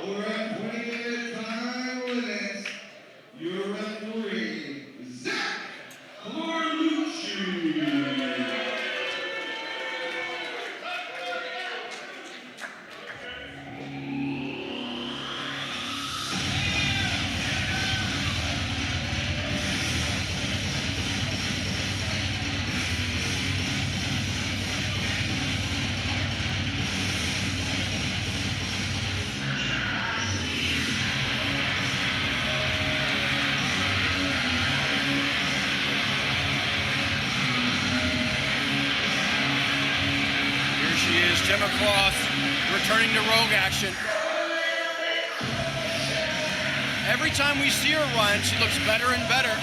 Over at 20-minute time limits, your referee, Zach Carlucci. Gemma returning to Rogue action. Every time we see her run, she looks better and better.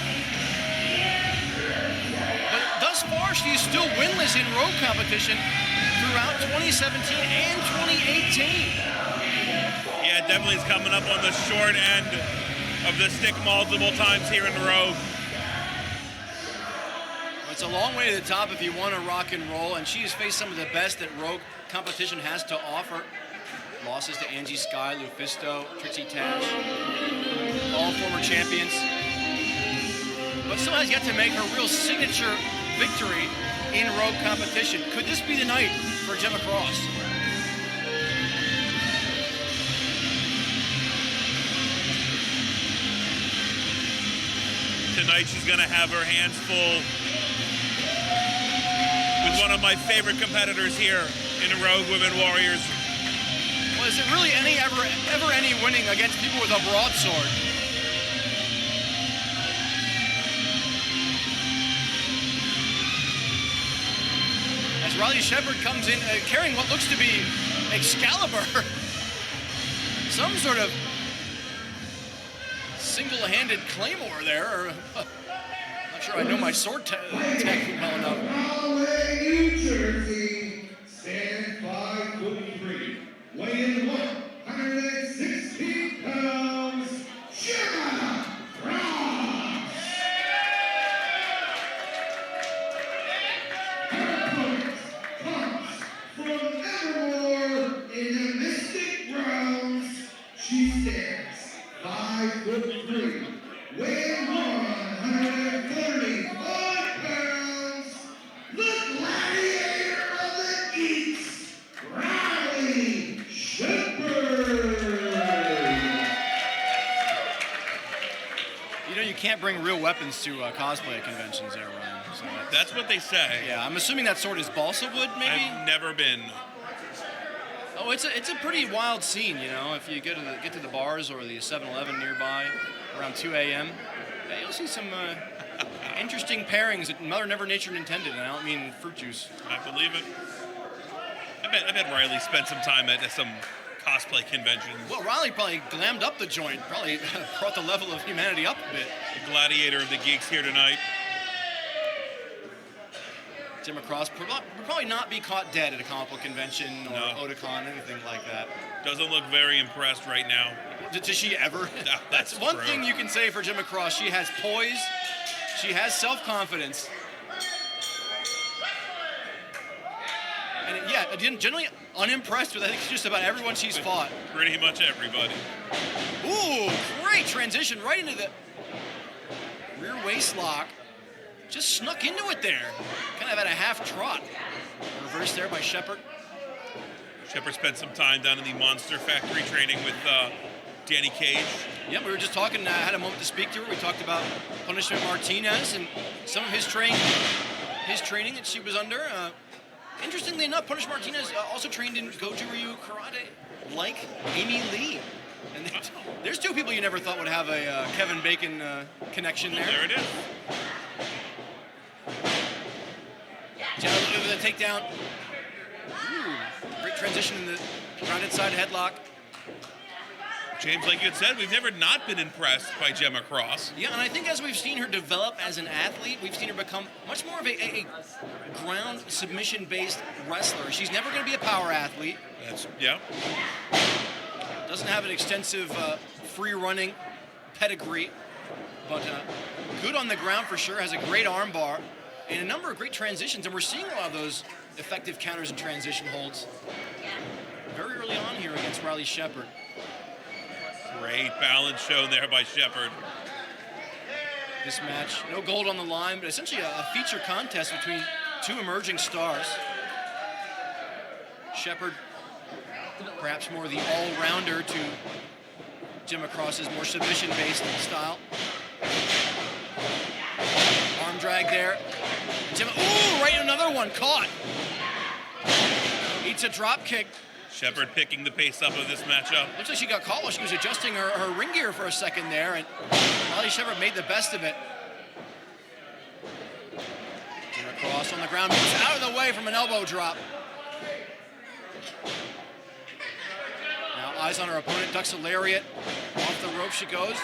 But thus far, she is still winless in Rogue competition throughout 2017 and 2018. Yeah, definitely is coming up on the short end of the stick multiple times here in Rogue. It's a long way to the top if you want to rock and roll, and she has faced some of the best that Rogue competition has to offer. Losses to Angie Sky, Lufisto, Trixie Tash, all former champions. But still has yet to make her real signature victory in Rogue competition. Could this be the night for Gemma Cross? Tonight she's going to have her hands full with one of my favorite competitors here in Rogue Women Warriors. Well, is it really ever any winning against people with a broadsword? As Riley Shepard comes in carrying what looks to be Excalibur. Some sort of single-handed claymore there. Or, not sure I know my sword tech well enough. New Jersey, stand 5'3", weighing 160 pounds, Gemma Cross. Her opponent comes from Evermore in the Mystic Rounds. She stands 5'3", weighing 135 pounds. The gladiator of the East, Riley Shepard. You know, you can't bring real weapons to cosplay conventions there, Ryan. So That's what they say. yeah, I'm assuming that sword is balsa wood, maybe? I've never been. Oh, it's a pretty wild scene, you know. If you get to the bars or the 7-Eleven nearby around 2 a.m., yeah, you'll see some interesting pairings that Mother Nature intended, and I don't mean fruit juice. I believe it. I bet Riley spent some time at some cosplay conventions. Well, Riley probably glammed up the joint, probably brought the level of humanity up a bit. The gladiator of the geeks here tonight. Gemma Cross would probably not be caught dead at a comic book convention or No. Otakon, anything like that. Doesn't look very impressed right now. Does she ever? No, that's one true. thing you can say for Gemma Cross. She has poise. She has self-confidence. And yeah, generally unimpressed with, I think, just about everyone she's fought. Pretty much everybody. Ooh, great transition right into the rear waist lock. Just snuck into it there. Kind of at a half trot. Reverse there by Shepard. Shepard spent some time down in the Monster Factory training with Danny Cage. Yeah, we were just talking, had a moment to speak to her. We talked about Punishment Martinez and some of his training that she was under. Interestingly enough, Punishment Martinez also trained in Goju Ryu Karate, like Amy Lee. And there's two people you never thought would have a Kevin Bacon connection there. There it is. Jenna looking for the takedown. Ooh, great transition in the grounded side headlock. James, like you had said, we've never not been impressed by Gemma Cross. Yeah, and I think as we've seen her develop as an athlete, we've seen her become much more of a ground submission-based wrestler. She's never going to be a power athlete. Yeah. Doesn't have an extensive free-running pedigree, but good on the ground for sure. Has a great arm bar and a number of great transitions, and we're seeing a lot of those effective counters and transition holds very early on here against Riley Shepard. Great balance shown there by Shepard. This match, no gold on the line, but essentially a feature contest between two emerging stars. Shepard, perhaps more the all-rounder to Gemma Cross's more submission-based style. Arm drag there. Gemma, ooh, right, another one, caught. Eats a drop kick. Shepard picking the pace up of this matchup. Looks like she got caught while she was adjusting her ring gear for a second there, and Riley Shepard made the best of it. Gemma Cross on the ground, moves out of the way from an elbow drop. Now eyes on her opponent, ducks a lariat. Off the rope she goes.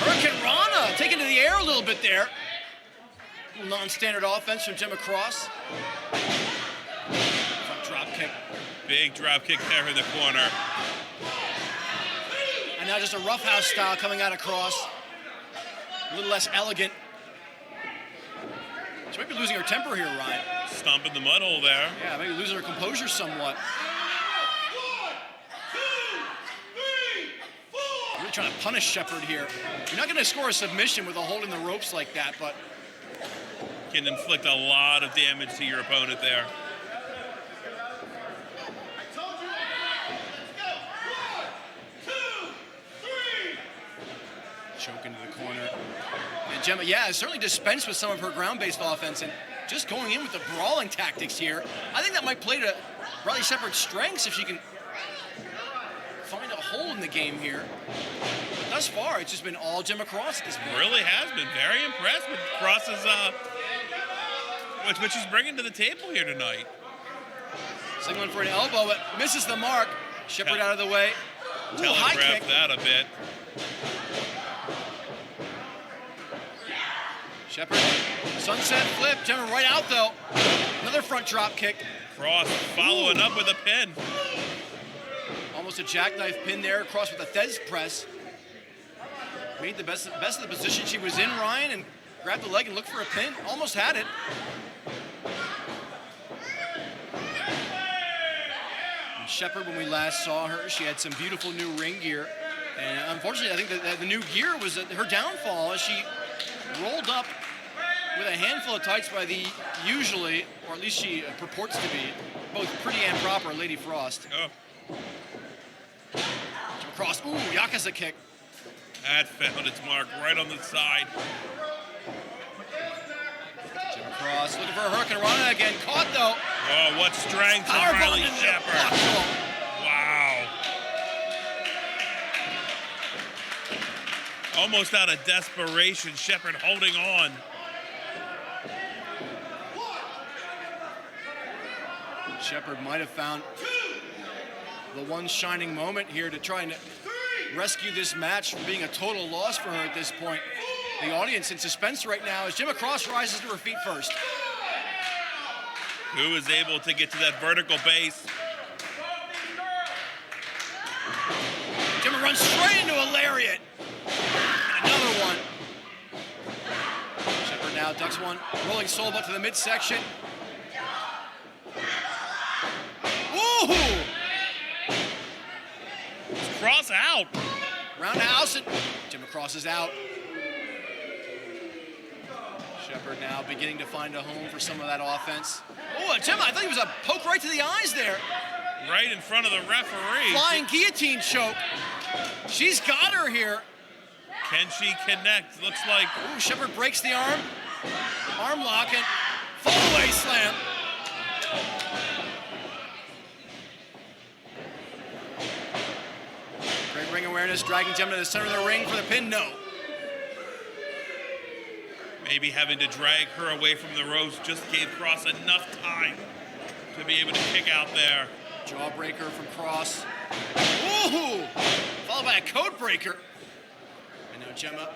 Hurricane Rana taken to the air a little bit there. Non-standard offense from Gemma Cross. Front drop kick. Big drop kick there in the corner. And now just a roughhouse style coming out of Cross. A little less elegant. She might be losing her temper here, Ryan. Stomp in the mud hole there. Yeah, maybe losing her composure somewhat. Really trying to punish Shepard here. You're not going to score a submission with a hold in the ropes like that, but Can inflict a lot of damage to your opponent there. choke into the corner. And Gemma, yeah, certainly dispensed with some of her ground-based offense and just going in with the brawling tactics here. I think that might play to Riley Shepard's strengths if she can find a hole in the game here. Thus far, it's just been all Gemma Cross at this point. Really has been very impressed with Cross's, what she's bringing to the table here tonight. Second one for an elbow, but misses the mark. Shepard out of the way. Ooh, high kick. Telegraphed that a bit. Shepard, sunset flip. Gemma right out though. Another front drop kick. Cross following up with a pin. Almost a jackknife pin there. Cross with a Thez press. Made the best of the position she was in, Ryan, and grabbed the leg and looked for a pin. Almost had it. And Shepard, when we last saw her, she had some beautiful new ring gear. And unfortunately, I think that the new gear was her downfall as she rolled up with a handful of tights by the usually, or at least she purports to be, both pretty and proper Lady Frost. Oh. Cross, ooh, Yakuza kick. That found its mark right on the side. Gemma Cross looking for a Hurricane Rana again. Caught though. Oh, what strength from Powerbomb Riley into the Shepard. buckle. Wow. Almost out of desperation, Shepard holding on. Shepard might have found the one shining moment here to try and rescue this match from being a total loss for her at this point. The audience in suspense right now as Gemma Cross rises to her feet first. Who is able to get to that vertical base? Gemma runs straight into a lariat. Another one. Shepard now ducks one, rolling soul butt to the midsection. Woo! Cross out. Roundhouse, and Gemma Cross is out. Shepard now beginning to find a home for some of that offense. Oh, Gemma, I thought he was a poke right to the eyes there. Right in front of the referee. Flying guillotine choke. She's got her here. Can she connect? Looks like. Ooh, Shepard breaks the arm. Arm lock and fall away slam. Great ring awareness, dragging Gemma to the center of the ring for the pin. No. Maybe having to drag her away from the ropes just gave Cross enough time to be able to kick out there. Jawbreaker from Cross. Ooh! Followed by a code breaker. And now Gemma.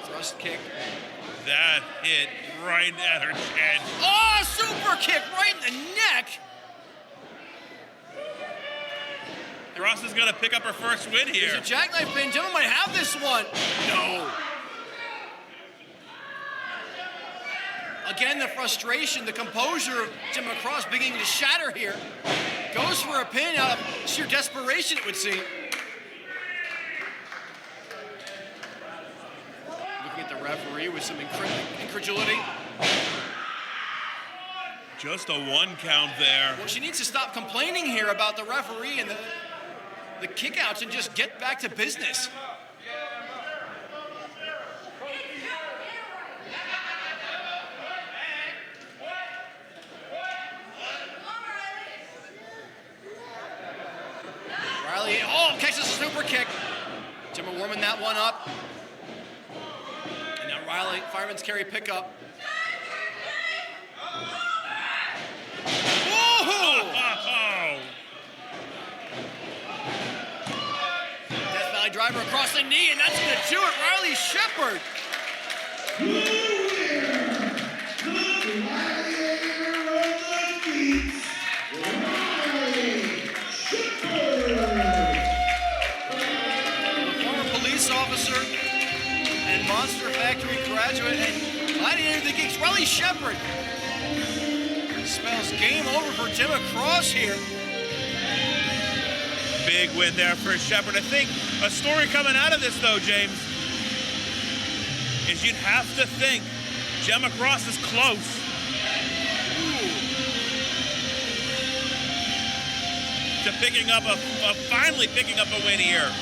Thrust kick. That hit right at her chin. Oh, super kick right in the neck. Cross is going to pick up her first win here. There's a jackknife pin. Gemma might have this one. No. Again, the frustration, the composure of Gemma Cross beginning to shatter here. Goes for a pin out of sheer desperation, it would seem. Looking at the referee with some incredulity. Just a 1 count there. Well, she needs to stop complaining here about the referee and the kickouts and just get back to business. Riley, catches a super kick. Gemma warming that one up. And now Riley, fireman's carry pickup. Death Valley driver across the knee, and that's going to do it. Riley Shepard. Officer and Monster Factory graduate and gladiator the geeks, Riley Shepard. Spells game over for Gemma Cross here. Big win there for Shepard. I think a story coming out of this, though, James, is you'd have to think Gemma Cross is close. To finally picking up a win here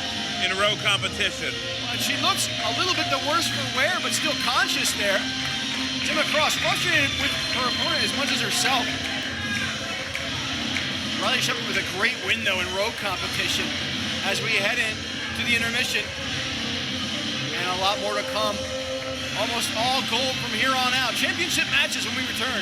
in a row competition. And she looks a little bit the worse for wear, but still conscious there. Gemma Cross frustrated with her opponent as much as herself. Riley Shepard with a great win, though, in row competition as we head into the intermission. And a lot more to come. Almost all gold from here on out. Championship matches when we return.